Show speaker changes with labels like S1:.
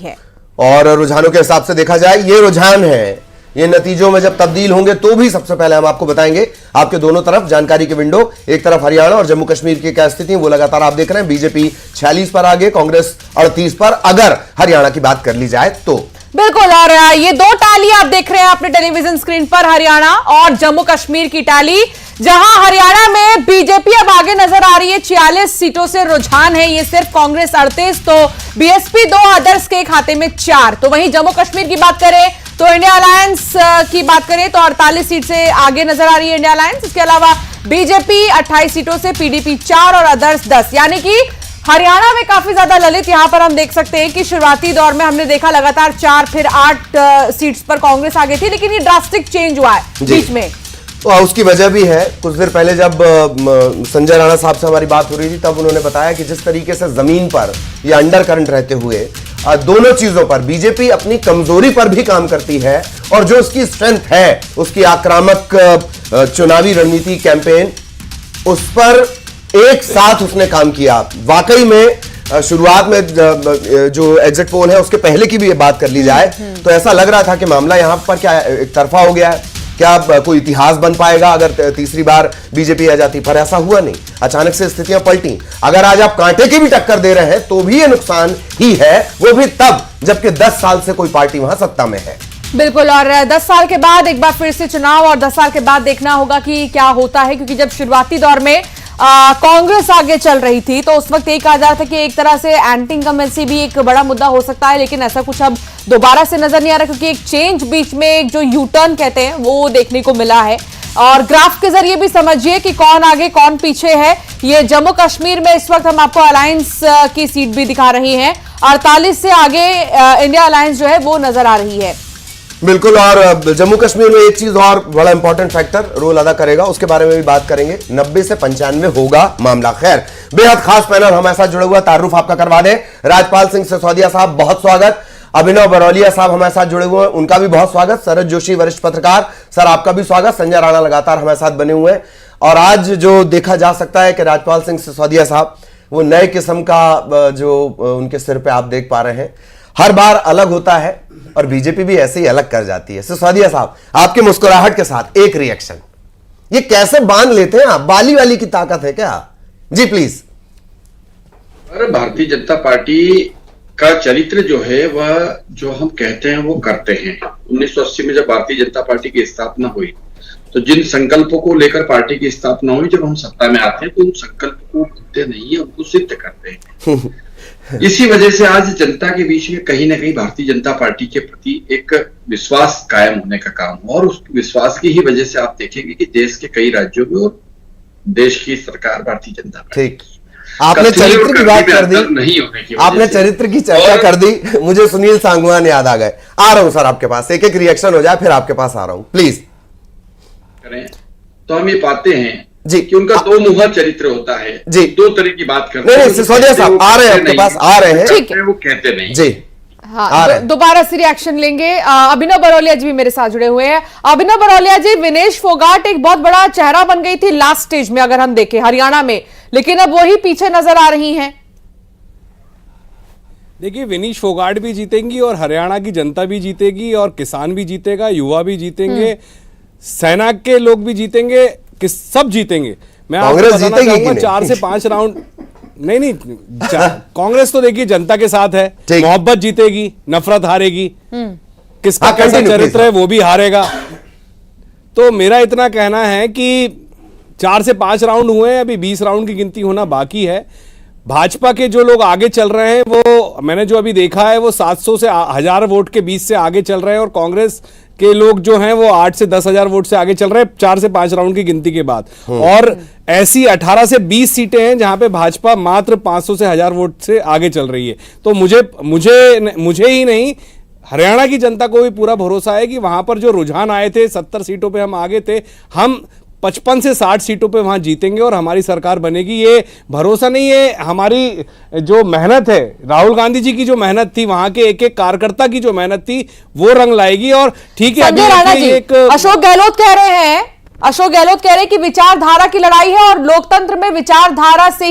S1: है।
S2: और रुझानों के हिसाब से देखा जाए ये रुझान है, ये नतीजों में जब तब्दील होंगे तो भी सबसे पहले हम आपको बताएंगे आपके दोनों तरफ जानकारी की विंडो। एक तरफ हरियाणा और जम्मू कश्मीर की क्या स्थिति है वो लगातार आप देख रहे हैं। बीजेपी 46 पर आगे, कांग्रेस 38 पर, अगर हरियाणा की बात कर ली जाए तो।
S1: बिल्कुल, और ये दो टैली आप देख रहे हैं अपने टेलीविजन स्क्रीन पर, हरियाणा और जम्मू कश्मीर की टैली, जहां हरियाणा में बीजेपी अब आगे नजर आ रही है। 46 सीटों से रुझान है, ये सिर्फ कांग्रेस 38, तो बीएसपी 2, अदर्स के खाते में 4। तो वहीं जम्मू कश्मीर की बात करें तो इंडिया अलायंस की बात करें तो 48 सीट से आगे नजर आ रही है इंडिया अलायंस। इसके अलावा बीजेपी 28 सीटों से, पीडीपी 4 और अदर्स 10। यानी कि हरियाणा में काफी ज्यादा ललित यहां पर हम देख सकते हैं कि शुरुआती दौर में हमने देखा लगातार 4 फिर 8 सीट्स पर कांग्रेस आगे थी, लेकिन ये ड्रास्टिक चेंज हुआ है बीच में।
S2: तो उसकी वजह भी है, कुछ देर पहले जब संजय राणा साहब से हमारी बात हो रही थी तब उन्होंने बताया कि जिस तरीके से जमीन पर ये अंडर करंट रहते हुए दोनों चीजों पर बीजेपी अपनी कमजोरी पर भी काम करती है, और जो उसकी स्ट्रेंथ है, उसकी आक्रामक चुनावी रणनीति, कैंपेन, उस पर एक साथ उसने काम किया। वाकई में शुरुआत में जो एग्जिट पोल है उसके पहले की भी ये बात कर ली जाए तो ऐसा लग रहा था कि मामला यहां पर क्या एक तरफा हो गया है, क्या कोई इतिहास बन पाएगा अगर तीसरी बार बीजेपी आ जाती, पर ऐसा हुआ नहीं। अचानक से स्थितियां पलटी। अगर आज आप कांटे की भी टक्कर दे रहे हैं तो भी ये नुकसान ही है, वो भी तब जबकि 10 साल से कोई पार्टी वहां सत्ता में है।
S1: बिल्कुल, और 10 साल के बाद एक बार फिर से चुनाव, और 10 साल के बाद देखना होगा कि क्या होता है, क्योंकि जब शुरुआती दौर में कांग्रेस आगे चल रही थी तो उस वक्त ये कहा जा रहा था कि एक तरह से एंटी इनकम्बेंसी भी एक बड़ा मुद्दा हो सकता है, लेकिन ऐसा कुछ अब दोबारा से नजर नहीं आ रहा, क्योंकि एक चेंज बीच में, एक जो यू टर्न कहते हैं वो देखने को मिला है। और ग्राफ के जरिए भी समझिए कि कौन आगे कौन पीछे है। ये जम्मू कश्मीर में इस वक्त हम आपको अलायंस की सीट भी दिखा रही हैं, 48 से आगे इंडिया अलायंस जो है वो नजर आ रही है।
S2: बिल्कुल, और जम्मू कश्मीर में एक चीज और बड़ा इंपॉर्टेंट फैक्टर रोल अदा करेगा, उसके बारे में भी बात करेंगे। 90 से 95 होगा मामला। खैर, बेहद खास पैनल हमारे साथ जुड़े हुआ, तारुफ आपका करवा दें। राजपाल सिंह सिसोदिया साहब, बहुत स्वागत। अभिनव बरौलिया साहब हमारे साथ जुड़े हुए हैं, उनका भी बहुत स्वागत। शरद जोशी, वरिष्ठ पत्रकार, सर आपका भी स्वागत। संजय राणा लगातार हमारे साथ बने हुए हैं। और आज जो देखा जा सकता है कि राजपाल सिंह सिसोदिया साहब वो नए किस्म का जो उनके सिर पे आप देख पा रहे हैं, हर बार अलग होता है और बीजेपी भी ऐसे ही अलग कर जाती है। सिसोदिया साहब, आपकी मुस्कुराहट के साथ एक रिएक्शन, ये कैसे बांध लेते हैं आप? बाली वाली की ताकत है क्या? जी प्लीज।
S3: अरे भारतीय जनता पार्टी का चरित्र जो है वह जो हम कहते हैं वो करते हैं। 1980 में जब भारतीय जनता पार्टी की स्थापना हुई तो जिन संकल्पों को लेकर पार्टी की स्थापना हुई, जब हम सत्ता में आते हैं तो उन संकल्प को भूलते नहीं है, उनको सिद्ध करते हैं। इसी वजह से आज जनता के बीच में कहीं ना कहीं भारतीय जनता पार्टी के प्रति एक विश्वास कायम होने का काम हो, और उस विश्वास की ही वजह से आप देखेंगे कि देश के कई राज्यों में और देश की सरकार भारतीय जनता पार्टी।
S2: ठीक, आपने चरित्र की बात कर दी,
S3: नहीं होने की
S2: आपने चरित्र की चर्चा कर दी, मुझे सुनील सांगवान याद आ गए। आ रहा हूं सर आपके पास, एक एक रिएक्शन हो जाए फिर आपके पास आ रहा हूं, प्लीज।
S3: करें तो हम ये पाते हैं
S2: जी
S3: कि उनका दो मुहा चरित्र होता है जी, दो तरह की बात करते हैं।
S2: नहीं, सिसोदिया साहब आ रहे हैं आपके पास, आ रहे हैं,
S1: ठीक है,
S3: वो कहते नहीं
S2: जी।
S1: हाँ, दोबारा से रिएक्शन लेंगे। अभिनव बरौलिया जी भी मेरे साथ जुड़े हुए हैं। अभिनव बरौलिया जी, विनेश फोगाट एक बहुत बड़ा चेहरा बन गई थी लास्ट स्टेज में अगर हम देखें हरियाणा में, लेकिन अब वही पीछे नजर आ रही हैं।
S4: देखिए, विनेश फोगाट भी जीतेंगी और हरियाणा की जनता भी जीतेगी और किसान भी जीतेगा, युवा भी जीतेंगे, सेना के लोग भी जीतेंगे, कि सब जीतेंगे। मैं आपको बताना चाहूंगा 4 से 5 राउंड नहीं कांग्रेस तो देखिए जनता के साथ है, मोहब्बत जीतेगी, नफरत हारेगी, किसका कैसा चरित्र है वो भी हारेगा। तो मेरा इतना कहना है कि 4 से 5 राउंड हुए हैं, अभी 20 राउंड की गिनती होना बाकी है। भाजपा के जो लोग आगे चल रहे हैं वो मैंने जो अभी देखा है वो 700 से 1000 वोट के बीच से आगे चल रहे हैं, और कांग्रेस के लोग जो हैं वो 8 से 10,000 वोट से आगे चल रहे हैं 4 से 5 राउंड की गिनती के बाद। और ऐसी 18 से 20 सीटें हैं जहां पे भाजपा मात्र 500 से 1000 वोट से आगे चल रही है। तो मुझे ही नहीं, हरियाणा की जनता को भी पूरा भरोसा है कि वहां पर जो रुझान आए थे, 70 सीटों पे हम आगे थे, हम 55 से 60 सीटों पे वहां जीतेंगे और हमारी सरकार बनेगी। ये भरोसा नहीं है, हमारी जो मेहनत है, राहुल गांधी जी की जो मेहनत थी, वहां के एक एक कार्यकर्ता की जो मेहनत थी, वो रंग लाएगी। और ठीक है,
S1: अशोक गहलोत कह रहे हैं कि विचारधारा की लड़ाई है और लोकतंत्र में विचारधारा से ही